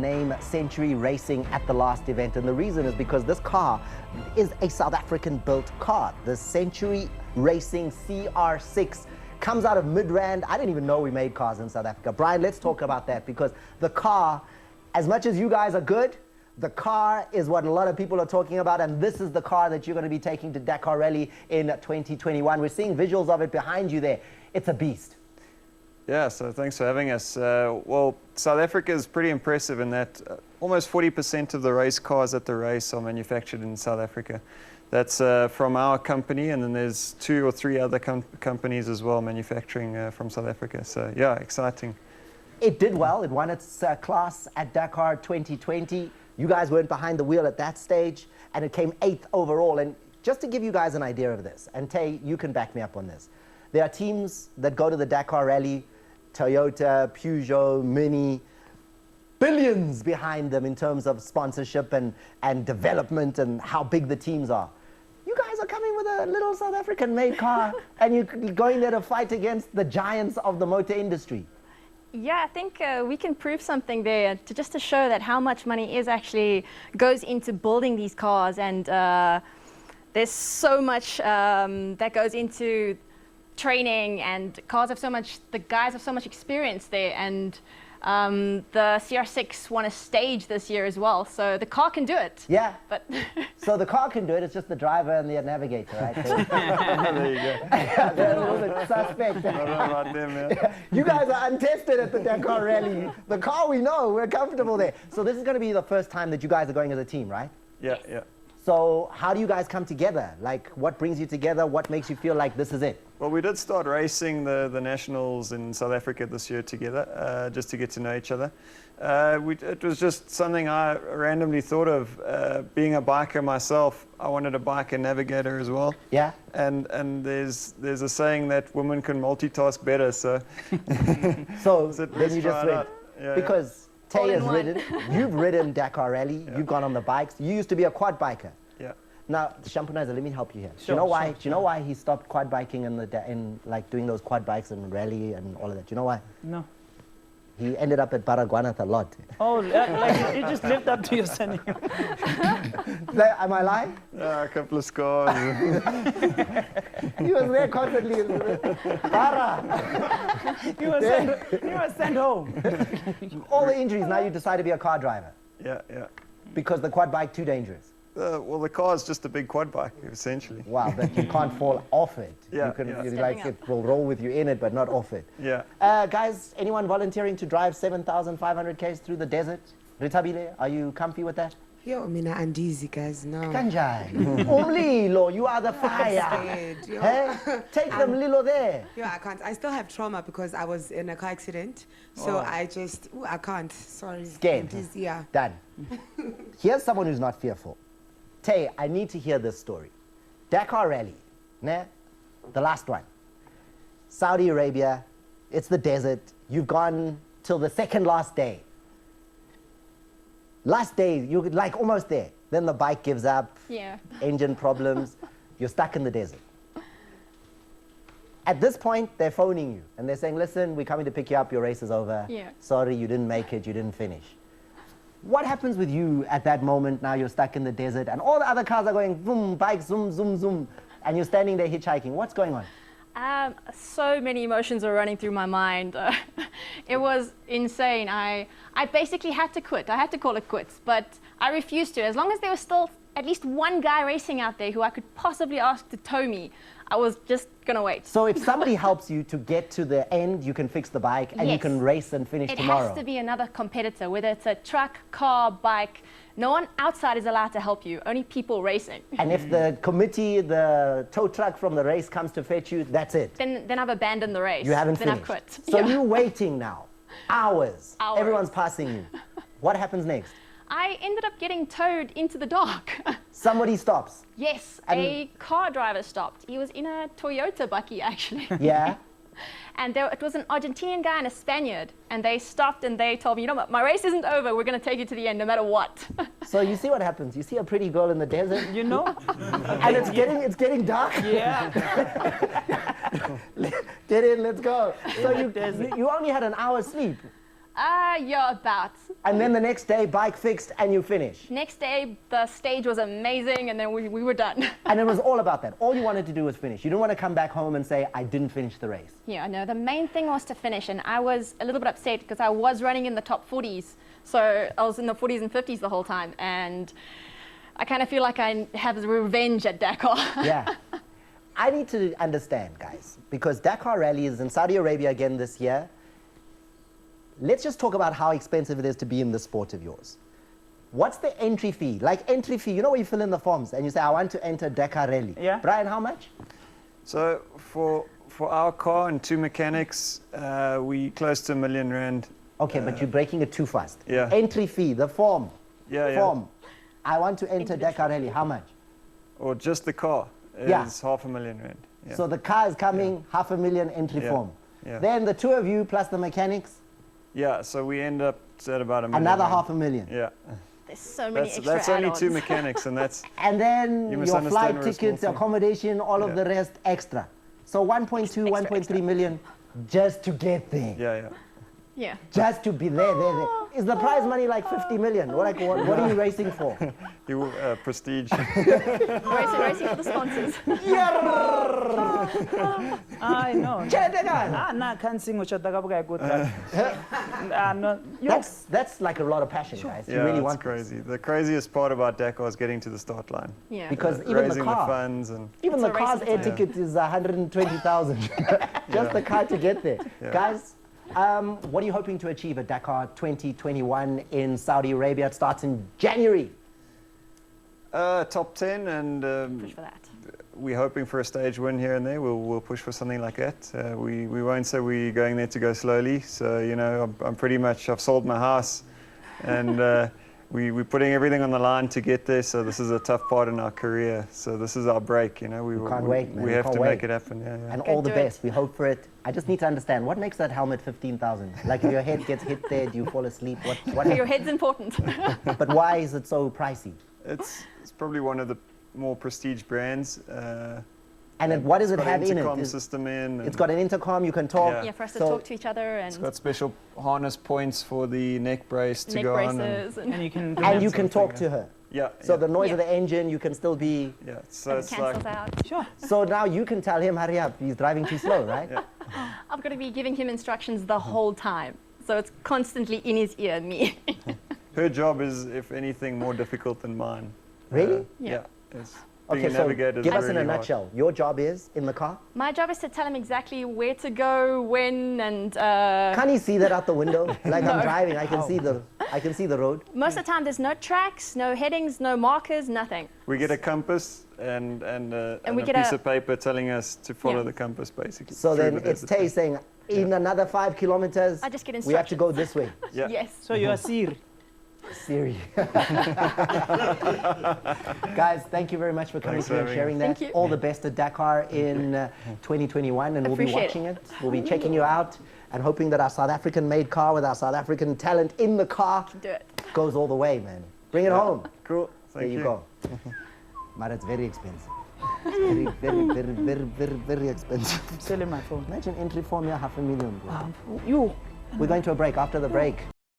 name Century Racing at the last event, and the reason is because this car is a South African built car. The Century Racing CR6 comes out of Midrand. I didn't even know we made cars in South Africa. Brian, let's talk about that, because the car, as much as you guys are good, the car is what a lot of people are talking about, and this is the car that you're going to be taking to Dakar Rally in 2021. We're seeing visuals of it behind you there. It's a beast. Yeah, so thanks for having us. Well, South Africa is pretty impressive in that almost 40% of the race cars at the race are manufactured in South Africa. That's from our company, and then there's 2 or 3 other companies as well manufacturing from South Africa. So yeah, exciting. It did well. It won its class at Dakar 2020. You guys weren't behind the wheel at that stage, and it came 8th overall. And just to give you guys an idea of this, and Taye, you can back me up on this. There are teams that go to the Dakar Rally, Toyota, Peugeot, Mini, billions behind them in terms of sponsorship and development and how big the teams are. You guys are coming with a little South African-made car, and you're going there to fight against the giants of the motor industry. Yeah, I think we can prove something there just to show that how much money goes into building these cars, and there's so much that goes into training, and the guys have so much experience there, and the CR6 won a stage this year as well, so the car can do it. Yeah. But so the car can do it, it's just the driver and the navigator, right? There you go. They're a little bit suspect. I don't know about them, man. You guys are untested at the Dakar Rally. The car we know, we're comfortable there. So this is going to be the first time that you guys are going as a team, right? Yeah, yeah. So how do you guys come together? Like, what brings you together? What makes you feel like this is it? Well, we did start racing the nationals in South Africa this year together, just to get to know each other. It was just something I randomly thought of. Being a biker myself, I wanted a biker navigator as well. Yeah. And there's a saying that women can multitask better, so. So then you just went, yeah, because Taye has All in ridden, you've ridden Dakar Rally, you've gone on the bikes. You used to be a quad biker. Yeah. Now, Shampunaza, let me help you here. Sure, do you know why? sure, Do you know why he stopped quad biking in like doing those quad bikes and rally and all of that? Do you know why? No. He ended up at Baragwanath a lot. Oh, like you just lived up to your surname. Am I lying? A couple of scars. He was there constantly. Bara. You were sent home. All the injuries. Now you decide to be a car driver Yeah, yeah. because the quad bike too dangerous. Well, the car is just a big quad bike, essentially. Wow, but you can't fall off it. Yeah, You can, yeah. you like it will roll with you in it, but not off it. Yeah. Guys, anyone volunteering to drive 7,500 k's through the desert? Ritabile, are you comfy with that? Yo, mina andizi, guys, no. Kanjani. Umlilo, you are the fire. Scared, yo. Hey? Take them Lilo there. Yo, I can't. I still have trauma because I was in a car accident. So I just, I can't. Sorry. Scared. Andizi, yeah. Done. Here's someone who's not fearful. Taye, I need to hear this story. Dakar Rally, the last one. Saudi Arabia, it's the desert. You've gone till the second last day. Last day, you're like almost there. Then the bike gives up, yeah. engine problems, you're stuck in the desert. At this point, they're phoning you and they're saying, listen, we're coming to pick you up, your race is over. Yeah. Sorry, you didn't make it, you didn't finish. What happens with you at that moment? Now you're stuck in the desert and all the other cars are going boom, bikes, zoom, zoom, zoom, and you're standing there hitchhiking. What's going on? So many emotions were running through my mind. It was insane. I basically had to quit. I had to call it quits, but I refused to. As long as there was still at least one guy racing out there who I could possibly ask to tow me, I was just gonna wait. So if somebody helps you to get to the end, you can fix the bike and you Yes. can race and finish tomorrow. It has to be another competitor, whether it's a truck, car, bike. No one outside is allowed to help you, only people racing. And if the committee, the tow truck from the race comes to fetch you, that's it. Then I've abandoned the race. You haven't then finished. I've quit. So Yeah. you're waiting now, hours. Hours. Everyone's passing you. What happens next? I ended up getting towed into the dark. Somebody stops. Yes, And- a car driver stopped. He was in a Toyota bucky, actually. Yeah. And it was an Argentinian guy and a Spaniard. And they stopped and they told me, you know what, my race isn't over. We're going to take you to the end no matter what. So you see what happens. You see a pretty girl in the desert, You know? and it's getting dark. Yeah. Get in, let's go. So you only had an hour's sleep. Yeah, about. And then the next day, bike fixed, and you finish. Next day, the stage was amazing, and then we were done. And it was all about that. All you wanted to do was finish. You didn't want to come back home and say, I didn't finish the race. Yeah, no, the main thing was to finish, and I was a little bit upset because I was running in the top 40s. So I was in the 40s and 50s the whole time, and I kind of feel like I have revenge at Dakar. Yeah. I need to understand, guys, because Dakar Rally is in Saudi Arabia again this year. Let's just talk about how expensive it is to be in this sport of yours. What's the entry fee? Like entry fee, you know where you fill in the forms and you say, I want to enter Dakar Rally. Yeah. Brian, how much? So for our car and 2 mechanics, we close to R1 million. Okay, but you're breaking it too fast. Yeah. Entry fee, the form. Yeah, Form. I want to enter Dakar Rally. How much? Or just the car is Yeah. R500,000. Yeah. So the car is coming, $500,000 entry Yeah. form. Yeah. Then the two of you plus the mechanics, Yeah, so we end up at about R1 million. another $500,000. Yeah. There's so many extra That's only add-ons. 2 mechanics, and that's And then You your misunderstand flight we're a small tickets, thing. accommodation, all of Yeah. the rest extra. So 1.2, 1.3 million just to get there. yeah. Yeah. Just to be there. Is the prize money like 50 million? What are you racing for? You prestige. Racing for the sponsors. I know. Cheddar. I can't sing with good. No. That's like a lot of passion, guys. You Yeah, really it's want this. crazy. The craziest part about Dakar is getting to the start line. Yeah. Because even the Raising the car, funds and even It's the a race car's of the air time. ticket is 120,000. Just the car to get there. Yeah. Guys, what are you hoping to achieve at Dakar 2021 in Saudi Arabia? It starts in January. top 10, and Push for that. we're hoping for a stage win here and there. We'll push for something like that. We won't say we're going there to go slowly. So, you know, I'm pretty much, I've sold my house, and we're putting everything on the line to get there. So this is a tough part in our career. So this is our break, you know. We can't wait, man. We We have can't to wait. make it happen. Yeah, yeah. And Okay, all the do it. best. We hope for it. I just need to understand, what makes that helmet 15,000? Like if your head gets hit there, do you fall asleep? What Your head's important. But why is it so pricey? It's probably one of the more prestige brands. And then what does it It's got have an in intercom it? system in. It's got an intercom, you can talk. Yeah. Yeah, for us to So- talk to each other and It's got special harness points for the neck brace to neck go on. braces. And you can. And you can talk to her. Yeah. So yeah, the noise of Yeah. the engine, you can still be... yeah. So It it's cancels like out. Sure. So now you can tell him, hurry up, he's driving too slow, right? Yeah. I've got to be giving him instructions the whole time. So it's constantly in his ear, me. her job is, if anything, more difficult than mine. Really? Yeah. It's being Okay, a so navigator is give us in a really hard. nutshell. Your job is in the car? My job is to tell him exactly where to go, when, and Can't he see that out the window? Like I'm No. driving, I can see the road. most of the time there's no tracks, no headings, no markers, nothing. We get a compass and a we get piece a- of paper telling us to follow Yeah. the compass, basically. So through then the it's desert. Tay saying, in another 5 kilometers, I just get we have to go instructions. this way. Yeah. Yes. So you are Siri. Siri. Guys, thank you very much for coming Thanks through for and having sharing us. that. Thank you. All the best at Dakar in 2021, and we'll be Appreciate it. watching it. We'll be checking you out and hoping that our South African-made car with our South African talent in the car Do it. goes all the way, man. Bring it home. Cool. Thank There you go. But it's very expensive. It's very expensive. I'm selling my phone. Imagine entry form, yeah, $500,000. Bro. You. We're going to a break. After the break,